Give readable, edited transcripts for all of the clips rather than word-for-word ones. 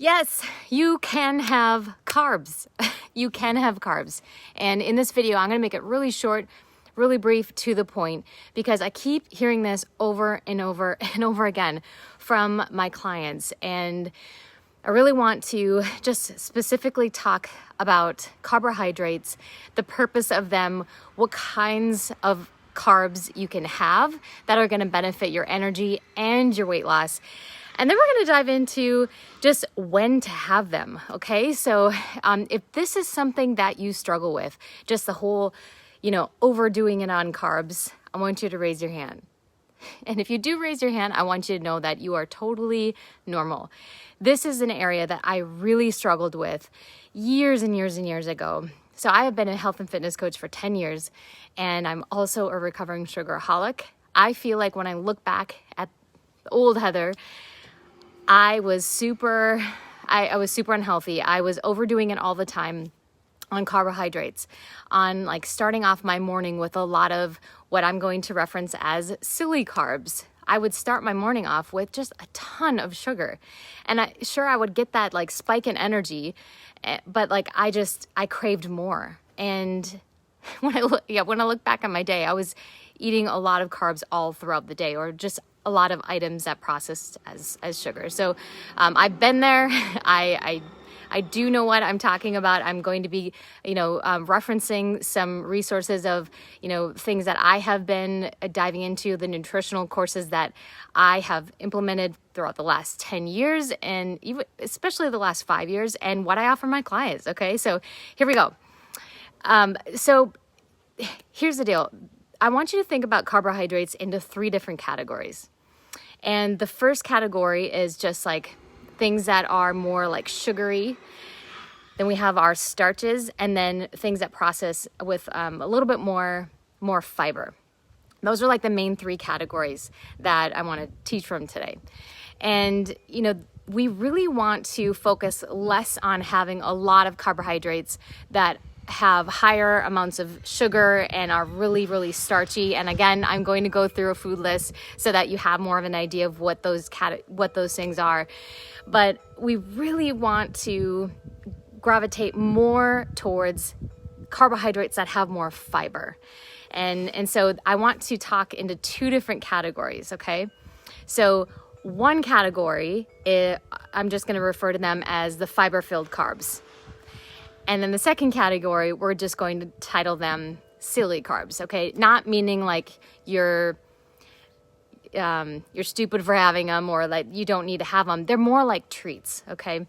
Yes, you can have carbs. You can have carbs. And in this video, I'm going to make it really short, really brief, to the point, because I keep hearing this over and over and over again from my clients. And I really want to just specifically talk about carbohydrates, the purpose of them, what kinds of carbs you can have that are going to benefit your energy and your weight loss. And then we're going to dive into just when to have them, okay? So if this is something that you struggle with, just the whole, overdoing it on carbs, I want you to raise your hand. And if you do raise your hand, I want you to know that you are totally normal. This is an area that I really struggled with years and years and years ago. So I have been a health and fitness coach for 10 years, and I'm also a recovering sugaraholic. I feel like when I look back at old Heather, I was super unhealthy. I was overdoing it all the time on carbohydrates, on like starting off my morning with a lot of what I'm going to reference as silly carbs. I would start my morning off with just a ton of sugar. And I would get that like spike in energy, but like I craved more. And when I look back on my day, I was eating a lot of carbs all throughout the day, or just a lot of items that processed as sugar. So I've been there. I do know what I'm talking about. I'm going to be, referencing some resources of, things that I have been diving into, the nutritional courses that I have implemented throughout the last 10 years, and even especially the last 5 years, and what I offer my clients. Okay, so here we go. So here's the deal. I want you to think about carbohydrates into 3 different categories. And the first category is just like things that are more like sugary. Then we have our starches, and then things that process with a little bit more fiber. Those are like the main 3 categories that I want to teach from today. And, we really want to focus less on having a lot of carbohydrates that have higher amounts of sugar and are really, really starchy. And again, I'm going to go through a food list so that you have more of an idea of what those things are. But we really want to gravitate more towards carbohydrates that have more fiber. And so I want to talk into 2 different categories, okay? So one category, I'm just going to refer to them as the fiber-filled carbs. And then the second category, we're just going to title them silly carbs, okay? Not meaning like you're stupid for having them, or like you don't need to have them. They're more like treats, okay?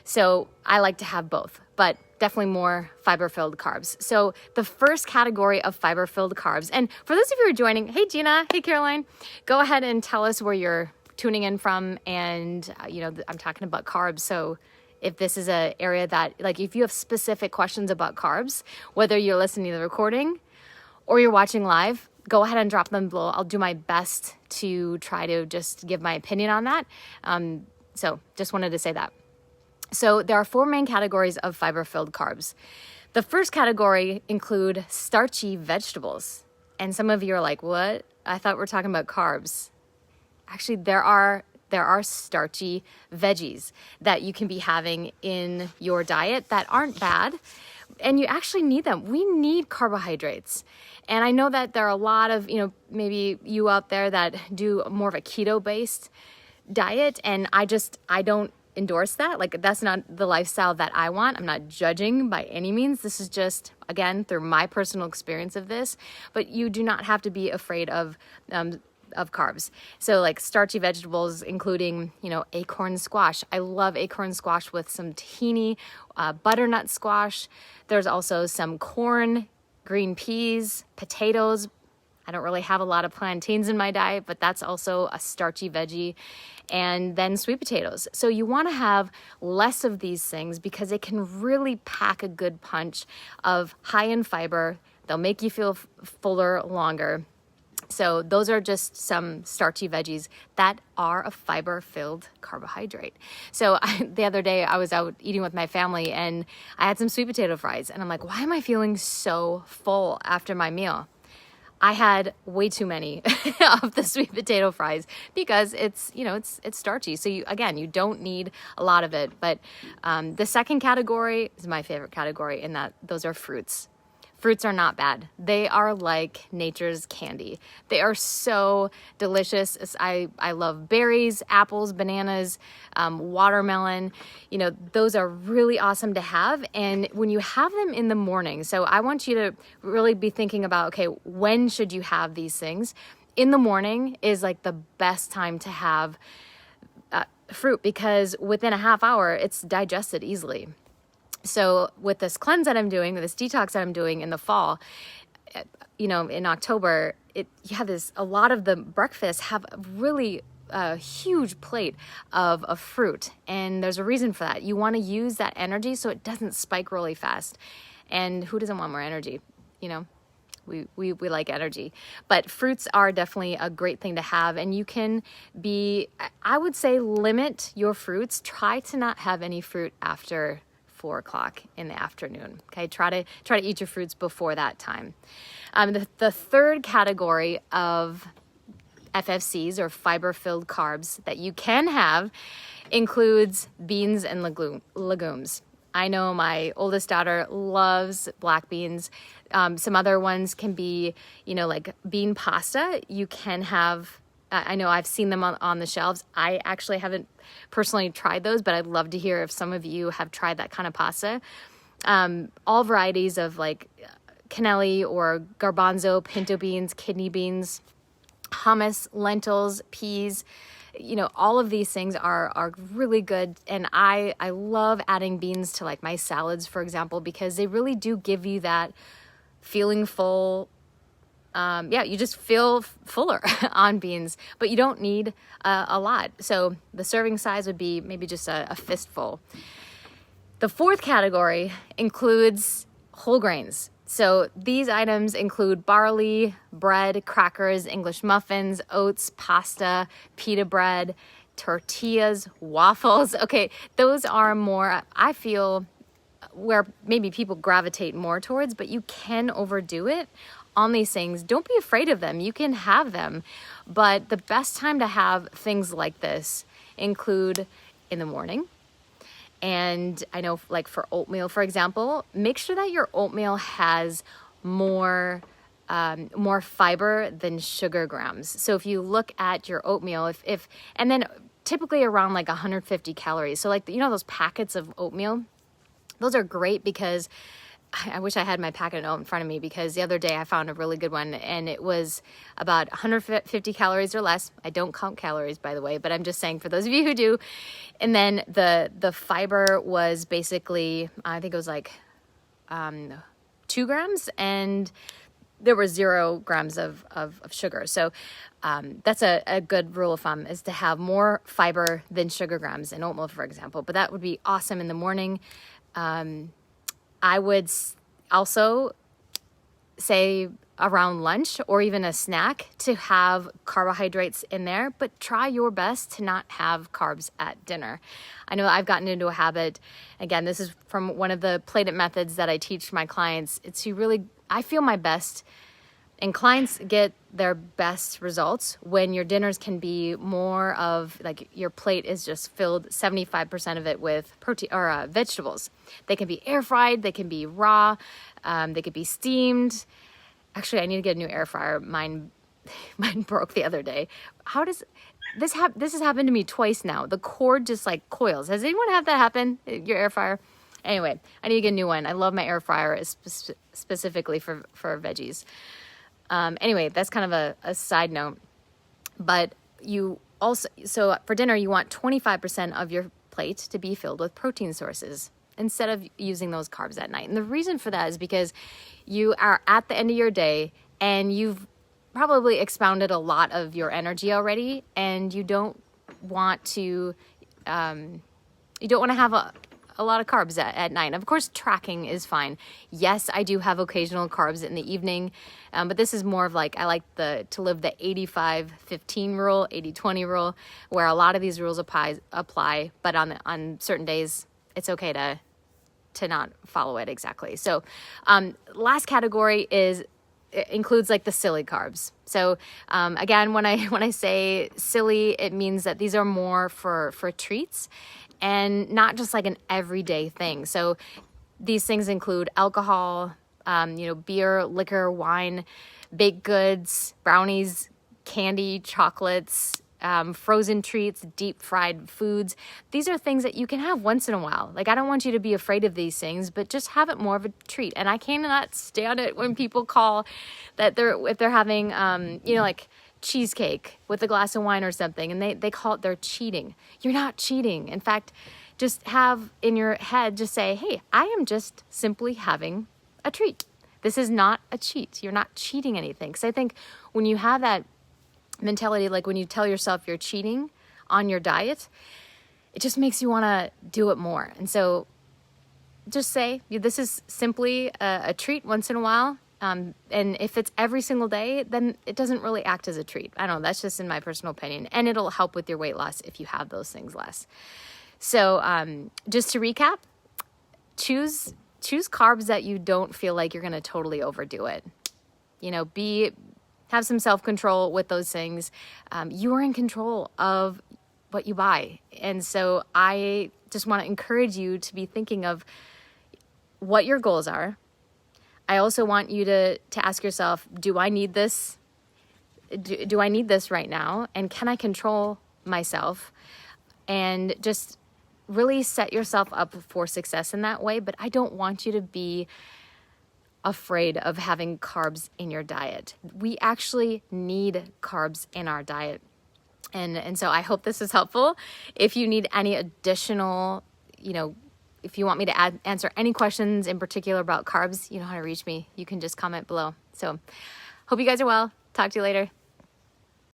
So I like to have both, but definitely more fiber-filled carbs. So the first category of fiber-filled carbs, and for those of you who are joining, hey Gina, hey Caroline, go ahead and tell us where you're tuning in from. And I'm talking about carbs, so if this is an area that, like, if you have specific questions about carbs, whether you're listening to the recording or you're watching live, go ahead and drop them below. I'll do my best to try to just give my opinion on that. So just wanted to say that. So there are 4 main categories of fiber-filled carbs. The first category include starchy vegetables. And some of you are like, what? I thought we're talking about carbs. Actually, there are starchy veggies that you can be having in your diet that aren't bad, and you actually need them. We need carbohydrates. And I know that there are a lot of, maybe you out there that do more of a keto-based diet, and I don't endorse that. Like, that's not the lifestyle that I want. I'm not judging by any means. This is just, again, through my personal experience of this, but you do not have to be afraid of carbs. So like starchy vegetables, including, acorn squash. I love acorn squash with some tahini, butternut squash. There's also some corn, green peas, potatoes. I don't really have a lot of plantains in my diet, but that's also a starchy veggie. And then sweet potatoes. So you want to have less of these things because it can really pack a good punch of high in fiber. They'll make you feel fuller longer. So those are just some starchy veggies that are a fiber-filled carbohydrate. So the other day I was out eating with my family and I had some sweet potato fries, and I'm like, why am I feeling so full after my meal? I had way too many of the sweet potato fries because it's, you know, it's starchy. So you don't need a lot of it. But the second category is my favorite category, in that those are fruits. Fruits are not bad. They are like nature's candy. They are so delicious. I love berries, apples, bananas, watermelon. You know, those are really awesome to have. And when you have them in the morning, so I want you to really be thinking about, okay, when should you have these things? In the morning is like the best time to have fruit, because within a half hour, it's digested easily. So with this cleanse that I'm doing, this detox that I'm doing in the fall, you know, in October, you have a lot of the breakfasts have really a huge plate of fruit. And there's a reason for that. You want to use that energy so it doesn't spike really fast. And who doesn't want more energy? You know, we like energy. But fruits are definitely a great thing to have. And you can I would say, limit your fruits. Try to not have any fruit after 4 o'clock in the afternoon. Okay, try to eat your fruits before that time. The third category of FFCs, or fiber-filled carbs, that you can have includes beans and legumes. I know my oldest daughter loves black beans. Some other ones can be, you know, like bean pasta. You can have, I know I've seen them on the shelves. I actually haven't personally tried those, but I'd love to hear if some of you have tried that kind of pasta. All varieties of like cannelli or garbanzo, pinto beans, kidney beans, hummus, lentils, peas. You know, all of these things are really good. And I love adding beans to like my salads, for example, because they really do give you that feeling full. You just feel fuller on beans, but you don't need a lot. So the serving size would be maybe just a fistful. The fourth category includes whole grains. So these items include barley, bread, crackers, English muffins, oats, pasta, pita bread, tortillas, waffles. Okay, those are more, I feel, where maybe people gravitate more towards, but you can overdo it on these things. Don't be afraid of them. You can have them. But the best time to have things like this include in the morning. And I know, like for oatmeal, for example, make sure that your oatmeal has more fiber than sugar grams. So if you look at your oatmeal, and then typically around like 150 calories. So like, you know, those packets of oatmeal, those are great because I wish I had my packet in front of me, because the other day I found a really good one and it was about 150 calories or less. I don't count calories, by the way, but I'm just saying for those of you who do. And then the fiber was basically, I think it was like 2 grams, and there were 0 grams of sugar. So that's a good rule of thumb, is to have more fiber than sugar grams in oatmeal, for example. But that would be awesome in the morning. I would also say around lunch or even a snack to have carbohydrates in there, but try your best to not have carbs at dinner. I know I've gotten into a habit, again, this is from one of the plated methods that I teach my clients. It's I feel my best, and clients get their best results when your dinners can be more of like your plate is just filled 75% of it with protein or vegetables. They can be air fried, they can be raw, they could be steamed. Actually, I need to get a new air fryer. Mine broke the other day. How does this happen? This has happened to me twice now. The cord just like coils. Has anyone had that happen? Your air fryer? Anyway, I need to get a new one. I love my air fryer specifically for veggies. Anyway, that's kind of a side note. But you also, so for dinner, you want 25% of your plate to be filled with protein sources instead of using those carbs at night. And the reason for that is because you are at the end of your day and you've probably expounded a lot of your energy already, and you don't want to have a lot of carbs at night. Of course, tracking is fine. Yes, I do have occasional carbs in the evening, but this is more of like, I like to live the 85-15 rule, 80-20 rule, where a lot of these rules apply, but on certain days, it's okay to not follow it exactly. So last category is it includes like the silly carbs. So again, when I say silly, it means that these are more for treats and not just like an everyday thing. So these things include alcohol, beer, liquor, wine, baked goods, brownies, candy, chocolates, frozen treats, deep fried foods. These are things that you can have once in a while. Like, I don't want you to be afraid of these things, but just have it more of a treat. And I cannot stand it when people call that if they're having, like cheesecake with a glass of wine or something, and they call it they're cheating. You're not cheating. In fact, just have in your head, just say, hey, I am just simply having a treat. This is not a cheat. You're not cheating anything. Because I think when you have that mentality, like when you tell yourself you're cheating on your diet, it just makes you want to do it more. And so just say, this is simply a treat once in a while. And if it's every single day, then it doesn't really act as a treat. I don't know. That's just in my personal opinion. And it'll help with your weight loss if you have those things less. So just to recap, choose carbs that you don't feel like you're going to totally overdo it. Have some self-control with those things. You are in control of what you buy. And so I just want to encourage you to be thinking of what your goals are. I also want you to ask yourself, do I need this? Do I need this right now? And can I control myself? And just really set yourself up for success in that way. But I don't want you to be afraid of having carbs in your diet. We actually need carbs in our diet. And so I hope this is helpful. If you need any additional, if you want me to answer any questions in particular about carbs, you know how to reach me. You can just comment below. So hope you guys are well. Talk to you later.